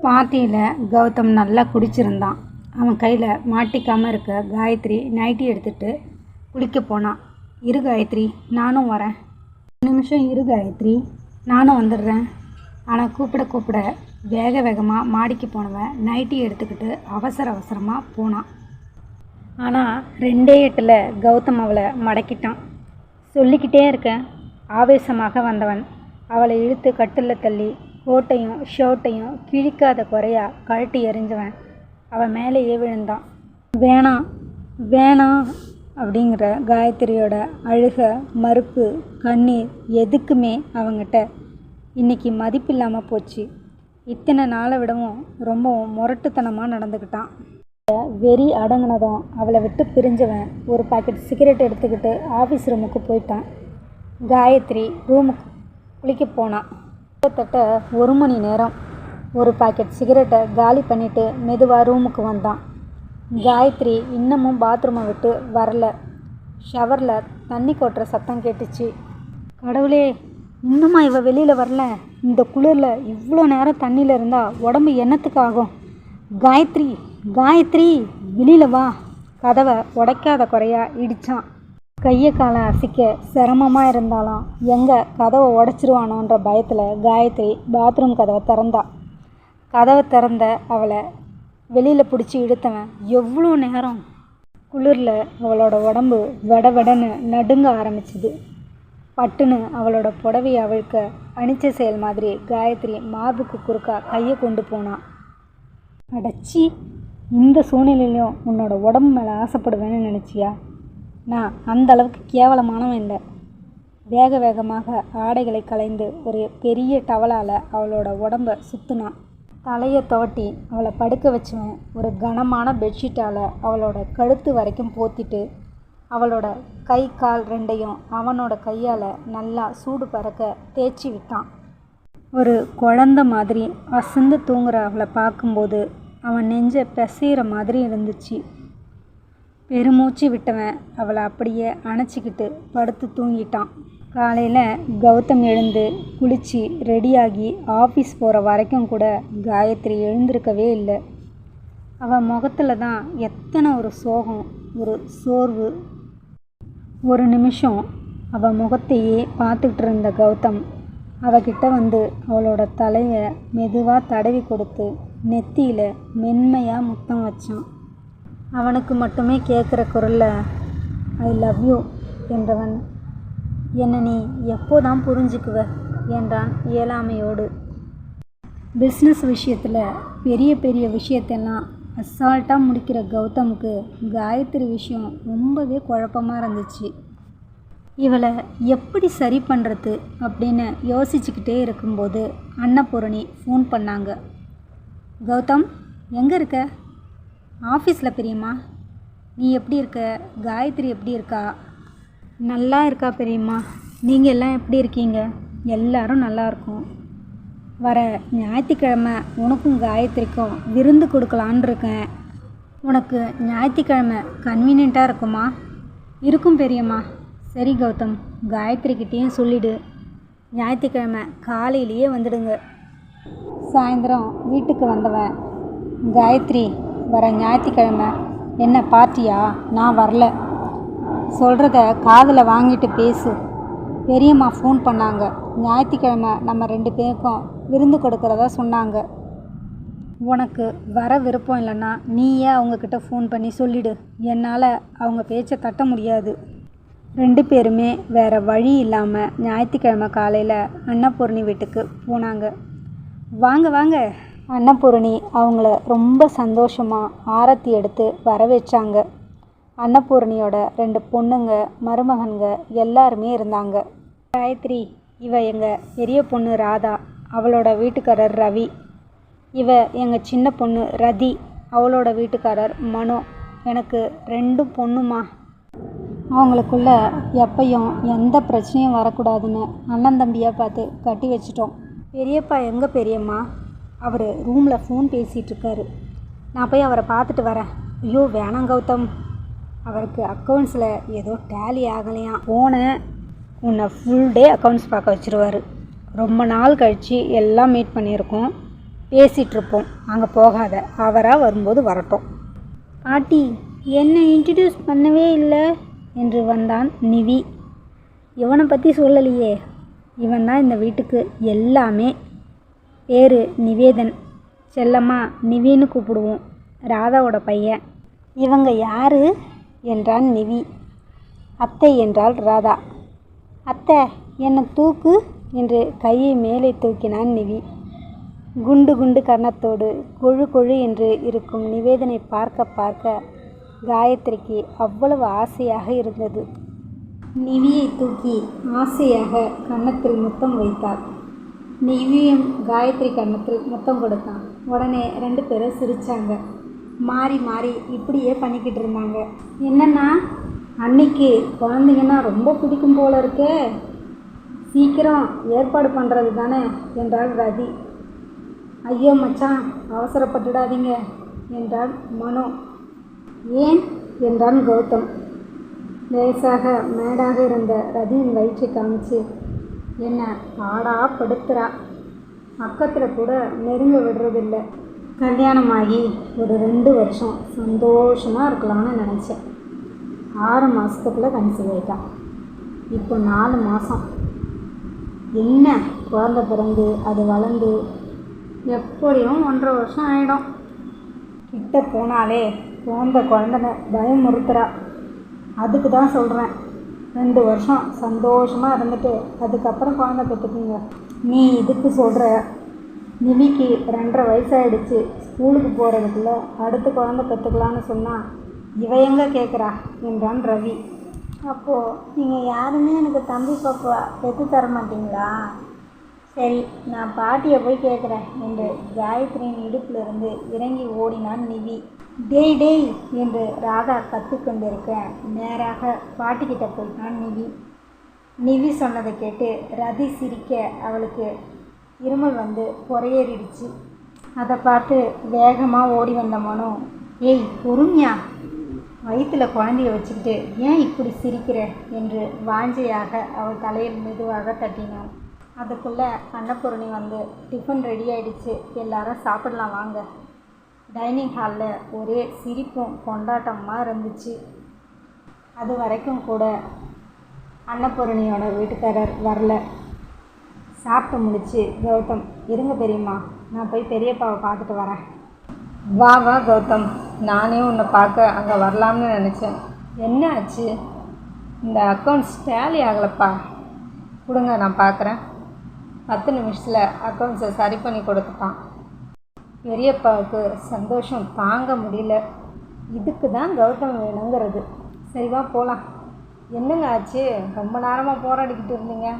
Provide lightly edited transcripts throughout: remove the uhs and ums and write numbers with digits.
பார்ட்டியில் கௌதம் நல்லா குடிச்சிருந்தான். அவன் கையில் மாட்டிக்காமல் இருக்க காயத்ரி நைட்டி எடுத்துகிட்டு குளிக்க போனான். இரு காயத்ரி, நானும் வரேன். 1 நிமிஷம் இரு காயத்ரி, நானும் வந்துடுறேன். ஆனால் கூப்பிட வேக வேகமாக மாடிக்கு போனவன் நைட்டி எடுத்துக்கிட்டு அவசரமாக போனான். ஆனால் 2 எட்டில் கௌதம் அவளை மடக்கிட்டான். சொல்லிக்கிட்டே இருக்க ஆவேசமாக வந்தவன் அவளை இழுத்து கட்டில் தள்ளி கோட்டையும் ஷர்ட்டையும் கிழிக்காத குறையா கழட்டி எறிஞ்சவன் அவன் மேலேயே விழுந்தான். வேணாம் வேணாம் அப்படிங்கிற காயத்ரியோட அழுக, மறுப்பு, கண்ணீர் எதுக்குமே அவங்கிட்ட இன்றைக்கி மதிப்பில்லாமல் போச்சு. இத்தனை நாளை விடவும் ரொம்பவும் முரட்டுத்தனமாக நடந்துக்கிட்டான். வெறி அடங்கினதும் அவளை விட்டு பிரிஞ்சவன் ஒரு பாக்கெட் சிகரெட் எடுத்துக்கிட்டு ஆஃபீஸ் ரூமுக்கு போயிட்டான். காயத்ரி ரூமுக்கு குளிக்க போனான். கிட்டத்தட்ட 1 மணி நேரம் ஒரு பாக்கெட் சிகரெட்டை காலி பண்ணிவிட்டு மெதுவாக ரூமுக்கு வந்தான். காயத்ரி இன்னமும் பாத்ரூமை விட்டு வரல. ஷவரில் தண்ணி கொட்டுற சத்தம் கேட்டுச்சு. கடவுளே, இன்னுமா இவ வெளியில் வரல? இந்த குளிரில் இவ்வளோ நேரம் தண்ணியில் இருந்தால் உடம்பு என்னத்துக்கு ஆகும்? காயத்ரி காயத்ரி, வெளியில் வா. கதவை உடைக்காத குறையா இடித்தான். கையை காலை அசைக்க சிரமமாக இருந்தாலும் எங்கே கதவை உடச்சிருவானோன்ற பயத்தில் காயத்ரி பாத்ரூம் கதவை திறந்தா. கதவை திறந்த அவளை வெளியில் பிடிச்சி இழுத்தவன் எவ்வளோ நேரம். குளிரில் அவளோட உடம்பு வெடன்னு நடுங்க ஆரம்பிச்சுது. பட்டுன்னு அவளோட புடவையை அவிழ்க்க அணிச்ச செயல் மாதிரி காயத்ரி மார்புக்கு குறுக்கா கையை கொண்டு போனான். அடச்சி, இந்த சூழ்நிலையிலையும் உன்னோட உடம்பு மேலே ஆசைப்படுவேன்னு நினச்சியா? நான் அந்த அளவுக்கு கேவலமானவன் இல்லை. வேகமாக ஆடைகளை களைந்து ஒரு பெரிய டவலால் அவளோட உடம்பை சுற்றினான். தலையை துவட்டி அவளை படுக்க வச்சுவன் ஒரு கனமான பெட்ஷீட்டால் அவளோட கழுத்து வரைக்கும் போத்திட்டு அவளோட கை கால் 2ஐயும் அவனோட கையால் நல்லா சூடு பறக்க தேய்ச்சி விட்டான். ஒரு குழந்த மாதிரி அசந்து தூங்குற அவளை பார்க்கும்போது அவன் நெஞ்சை பிசைகிற மாதிரி இருந்துச்சு. பெருமூச்சு விட்டவன் அவளை அப்படியே அணைச்சிக்கிட்டு படுத்து தூங்கிட்டான். காலையில் கௌதம் எழுந்து குளித்து ரெடியாகி ஆஃபீஸ் போகிற வரைக்கும் கூட காயத்ரி எழுந்திருக்கவே இல்லை. அவன் முகத்தில் தான் எத்தனை ஒரு சோகம், ஒரு சோர்வு. 1 நிமிஷம் அவள் முகத்தையே பார்த்துக்கிட்டு இருந்த கௌதம் அவகிட்ட வந்து அவளோட தலையை மெதுவாக தடவி கொடுத்து நெத்தியில் மென்மையாக முத்தம் வச்சான். அவனுக்கு மட்டுமே கேட்குற குரலில் ஐ லவ் யூ என்றவன், என்னை நீ எப்போதான் புரிஞ்சுக்குவ என்றான் இயலாமையோடு. பிஸ்னஸ் விஷயத்தில் பெரிய விஷயத்தெல்லாம் அசால்ட்டாக முடிக்கிற கௌதமுக்கு காயத்ரி விஷயம் ரொம்பவே குழப்பமாக இருந்துச்சு. இவளை எப்படி சரி பண்ணுறது அப்படின்னு யோசிச்சுக்கிட்டே இருக்கும்போது அன்னபூரணி ஃபோன் பண்ணாங்க. கௌதம், எங்கே இருக்க? ஆஃபீஸில் பெரியம்மா. நீ எப்படி இருக்க? காயத்ரி எப்படி இருக்கா? நல்லா இருக்கா பெரியம்மா. நீங்கள் எல்லாம் எப்படி இருக்கீங்க? எல்லாரும் நல்லா இருக்கும். வர ஞாயிற்றுக்கிழமை உனக்கும் காயத்ரிக்கும் விருந்து கொடுக்கலான் இருக்கேன். உனக்கு ஞாயிற்றுக்கிழமை கன்வீனியண்ட்டாக இருக்குமா? இருக்கும் பெரியம்மா. சரி கௌதம், காயத்ரிக்கிட்டேயும் சொல்லிவிடு. ஞாயிற்றுக்கிழமை காலையிலேயே வந்துடுங்க. சாயந்தரம் வீட்டுக்கு வந்தவன், காயத்ரி, வர ஞாயிற்றுக்கிழமை என்ன பார்ட்டியா? நான் வரல. சொல்கிறத காதில் வாங்கிட்டு பேசு. பெரியம்மா ஃபோன் பண்ணாங்க. ஞாயிற்றுக்கிழமை நம்ம 2 பேருக்கும் விருந்து கொடுக்குறதா சொன்னாங்க. உனக்கு வர விருப்பம் இல்லைன்னா நீயே அவங்கக்கிட்ட ஃபோன் பண்ணி சொல்லிவிடு. என்னால் அவங்க பேச்சை தட்ட முடியாது. 2 பேருமே வேறு வழி இல்லாமல் ஞாயிற்றுக்கிழமை காலையில் அன்னபூரணி வீட்டுக்கு போனாங்க. வாங்க. அன்னபூரணி அவங்கள ரொம்ப சந்தோஷமாக ஆரத்தி எடுத்து வரவேற்றாங்க. அன்னபூரணியோட 2 பொண்ணுங்க, மருமகன்க எல்லாருமே இருந்தாங்க. காயத்ரி, இவ எங்கள் பெரிய பொண்ணு ராதா, அவளோட வீட்டுக்காரர் ரவி. இவ எங்கள் சின்ன பொண்ணு ரதி, அவளோட வீட்டுக்காரர் மனோ. எனக்கு 2 பொண்ணுமா. அவங்களுக்குள்ள எப்பையும் எந்த பிரச்சனையும் வரக்கூடாதுன்னு அண்ணன் தம்பியாக பார்த்து கட்டி வச்சிட்டோம். பெரியப்பா எங்கே பெரியம்மா? அவர் ரூமில் ஃபோன் பேசிகிட்ருக்காரு. நான் போய் அவரை பார்த்துட்டு வரேன். ஐயோ வேணாம் கௌதம், அவருக்கு அக்கௌண்ட்ஸில் ஏதோ டேலி ஆகலையாம். போனேன், உன்னை ஃபுல் டே அக்கௌண்ட்ஸ் பார்க்க வச்சுருவார். ரொம்ப நாள் கழித்து எல்லாம் மீட் பண்ணியிருக்கோம். பேசிகிட்ருப்போம். அங்கே போகாத, அவராக வரும்போது வரட்டும். பாட்டி, என்னை இன்ட்ரடியூஸ் பண்ணவே இல்லை என்று வந்தான் நிவி. இவனை பற்றி சொல்லலையே. இவன் தான் இந்த வீட்டுக்கு எல்லாமே. பேர் நிவேதன், செல்லம்மா நிவின்னு கூப்பிடுவோம். ராதாவோட பையன். இவங்க யார் என்றான் நிவி. அத்தை என்றாள் ராதா. அத்தை, என்னை தூக்கு என்று கையை மேலே தூக்கினான் நிவி. குண்டு குண்டு கன்னத்தோடு கொழு கொழு என்று இருக்கும் நிவேதனை பார்க்க பார்க்க காயத்ரிக்கு அவ்வளவு ஆசையாக இருந்தது. நிவியை தூக்கி ஆசையாக கன்னத்தில் முத்தம் வைத்தாள். நிவியும் காயத்ரி கன்னத்தில் முத்தம் கொடுத்தான். உடனே 2 பேரும் சிரித்தாங்க. மாறி மாறி இப்படியே பண்ணிக்கிட்டு இருந்தாங்க. என்னன்னா, அன்னைக்கு குழந்தைங்கன்னா ரொம்ப பிடிக்கும் போல இருக்கே, சீக்கிரம் ஏற்பாடு பண்ணுறது தானே என்றாள் ரதி. ஐயோ மச்சான், அவசரப்பட்டுடாதீங்க என்றாள் மனோ. ஏன் என்றான் கௌதம். லேசாக மேடாக இருந்த ரதியின் வயிற்றை காமிச்சு, என்ன பாடா படுத்துறா, பக்கத்தில் கூட நெருங்க விடுறதில்லை. கல்யாணமாகி ஒரு 2 வருஷம் சந்தோஷமாக இருக்கலாம்னு நினச்சேன். 6 மாதத்துக்குள்ளே கன்சீவ் ஆகிட்டான். இப்போ 4 மாதம். என்ன குழந்த பிறந்து அது வளர்ந்து எப்படியும் 1.5 வருஷம் ஆகிடும். கிட்ட போனாலே குழந்தைன்னு பயமுறுத்துறா. அதுக்கு தான் சொல்கிறேன், 2 வருஷம் சந்தோஷமாக இருந்துட்டு அதுக்கப்புறம் குழந்தை பெற்றுக்குங்க. நீ இதுக்கு சொல்கிற? நிவிக்கு 2.5 வயசாகிடுச்சு. ஸ்கூலுக்கு போகிறதுக்குள்ளே அடுத்து குழந்தை பெற்றுக்கலான்னு சொன்னால் இவ எங்கே கேட்குறா என்றான் ரவி. அப்போது நீங்கள் யாருமே எனக்கு தம்பி பாப்பா பெற்று தர மாட்டீங்களா? சரி, நான் பாட்டியை போய் கேட்குறேன் என்று காயத்ரியின் இடுப்பிலிருந்து இறங்கி ஓடினான் நிவி. டேய் டேய் என்று ராதா கத்திக்கொண்டிருக்க நேராக பாட்டிக்கிட்ட போயிட்டான் நிவி. நிவி சொன்னதை கேட்டு ரதி சிரிக்க அவளுக்கு இருமல் வந்து பொறையேறிடுச்சு. அதை பார்த்து வேகமாக ஓடி வந்த மனோ, ஏய் பொறுமையா, வயிற்றில் குழந்தைய வச்சுக்கிட்டு ஏன் இப்படி சிரிக்கிற என்று வாஞ்சையாக அவள் தலையில் மெதுவாக தட்டினான். அதுக்குள்ளே அன்னபூரணி வந்து டிஃபன் ரெடி ஆகிடுச்சு, எல்லாரும் சாப்பிடலாம் வாங்க. டைனிங் ஹாலில் ஒரே சிரிப்பும் கொண்டாட்டமாக இருந்துச்சு. அது வரைக்கும் கூட அன்னபூரணியோட வீட்டுக்காரர் வரல. சாப்பிட்டு முடிச்சு கௌதம், இருங்க பெரியம்மா, நான் போய் பெரியப்பாவை பார்த்துட்டு வரேன். வா வா கௌதம், நானே உன்னை பார்க்க அங்கே வரலாம்னு நினச்சேன். என்ன ஆச்சு? இந்த அக்கௌண்ட்ஸ் டேலி ஆகலப்பா. கொடுங்க, நான் பார்க்குறேன். 10 நிமிஷத்தில் அக்கௌண்ட்ஸை சரி பண்ணி கொடுத்துட்டான். பெரியப்பாவுக்கு சந்தோஷம் தாங்க முடியல. இதுக்கு தான் கௌதம் வேணுங்கிறது. சரிவா போகலாம். என்னங்க ஆச்சு? ரொம்ப நேரமாக போராடிக்கிட்டு இருந்தீங்க.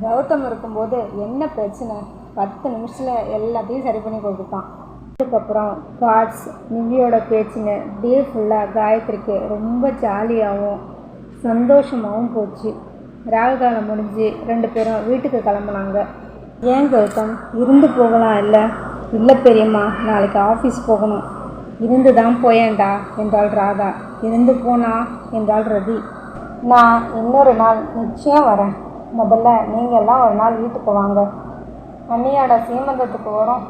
கௌதம் இருக்கும்போது என்ன பிரச்சனை? 10 நிமிஷத்தில் எல்லாத்தையும் சரி பண்ணி கொடுத்துட்டான். அதுக்கப்புறம் கார்ட்ஸ் நிவியோட பேச்சுங்க டே ஃபுல்லாக காயத்ரிக்கு ரொம்ப ஜாலியாகவும் சந்தோஷமாகவும் போச்சு. ராகுகாலம் முடிஞ்சு 2 பேரும் வீட்டுக்கு கிளம்புனாங்க. ஏன் கௌதம், இருந்து போகலாம் இல்லை? இல்லை பெரியம்மா, நாளைக்கு ஆஃபீஸ் போகணும். இருந்து தான் போயேன்டா என்றாள் ராதா. இருந்து போனா என்றாள் ரதி. நான் இன்னொரு நாள் நிச்சயம் வரேன். முதல்ல நீங்கள்லாம் ஒரு நாள் வீட்டுக்கு வாங்க. அண்ணியோட சீமந்தத்துக்கு வரும்.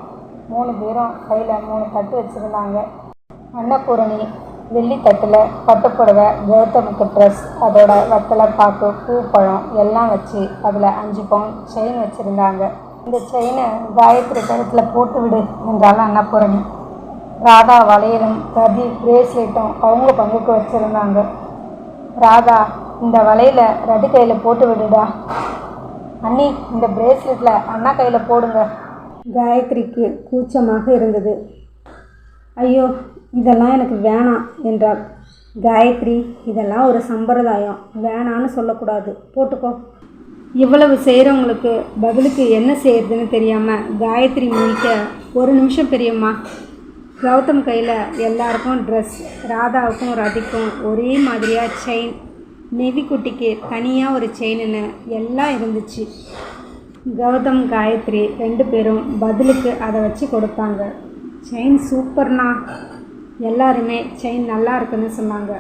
3 பேரும் கையில் 3 தட்டு வச்சுருந்தாங்க. அன்னபூரணி வெள்ளி தட்டில் பட்டுப்புடவை, கௌதமுக்கு ட்ரெஸ், அதோட வெத்தலை பாக்கு, பூ, பழம் எல்லாம் வச்சு அதில் 5 பவுன் செயின் வச்சுருந்தாங்க. இந்த செயினை காயத்ரி கழுத்தில் போட்டு விடு என்றாலும் அன்னபூரணி. ராதா வளையலும் ரதி பிரேஸ்லெட்டும் அவங்க பங்குக்கு வச்சுருந்தாங்க. ராதா, இந்த வளையலை ரதி கையில் போட்டு விடுடா. அண்ணி, இந்த பிரேஸ்லெட்டில் அண்ணா கையில் போடுங்க. காயத்ரிக்கு கூச்சமாக இருந்தது. ஐயோ, இதெல்லாம் எனக்கு வேணாம் என்றாள். காயத்ரி, இதெல்லாம் ஒரு சம்பிரதாயம், வேணான்னு சொல்லக்கூடாது, போட்டுக்கோ. இவ்வளவு செய்கிறவங்களுக்கு பதிலுக்கு என்ன செய்யறதுன்னு தெரியாமல் காயத்ரி முழிக்க, 1 நிமிஷம் பெரியம்மா. கௌதம் கையில் எல்லாருக்கும் ட்ரெஸ், ராதாவுக்கும் ரதிக்கும் ஒரே மாதிரியாக செயின், நெவிக்குட்டிக்கு தனியாக ஒரு செயின்னு எல்லாம் இருந்துச்சு. கௌதம் காயத்ரி 2 பேரும் பதிலுக்கு அதை வச்சு கொடுத்தாங்க. செயின் சூப்பர்ண்ணா, எல்லாருமே செயின் நல்லா இருக்குன்னு சொன்னாங்க.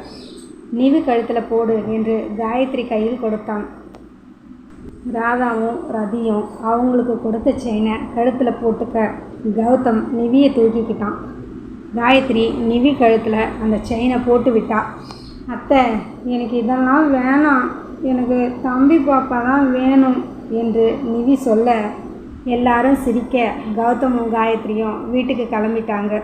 நிவி கழுத்தில் போடு என்று காயத்ரி கையில் கொடுத்தான். ராதாவும் ரதியும் அவங்களுக்கு கொடுத்த செயினை கழுத்தில் போட்டுக்க கௌதம் நிவியை தூக்கிக்கிட்டான். காயத்ரி நிவி கழுத்தில் அந்த செயினை போட்டு விட்டா. அத்தை, எனக்கு இதெல்லாம் வேணாம், எனக்கு தம்பி பாப்பா தான் வேணும் என்று நிவி சொல்ல எல்லாரும் சிரிக்க கௌதமும் காயத்ரியும் வீட்டுக்கு கிளம்பிட்டாங்க.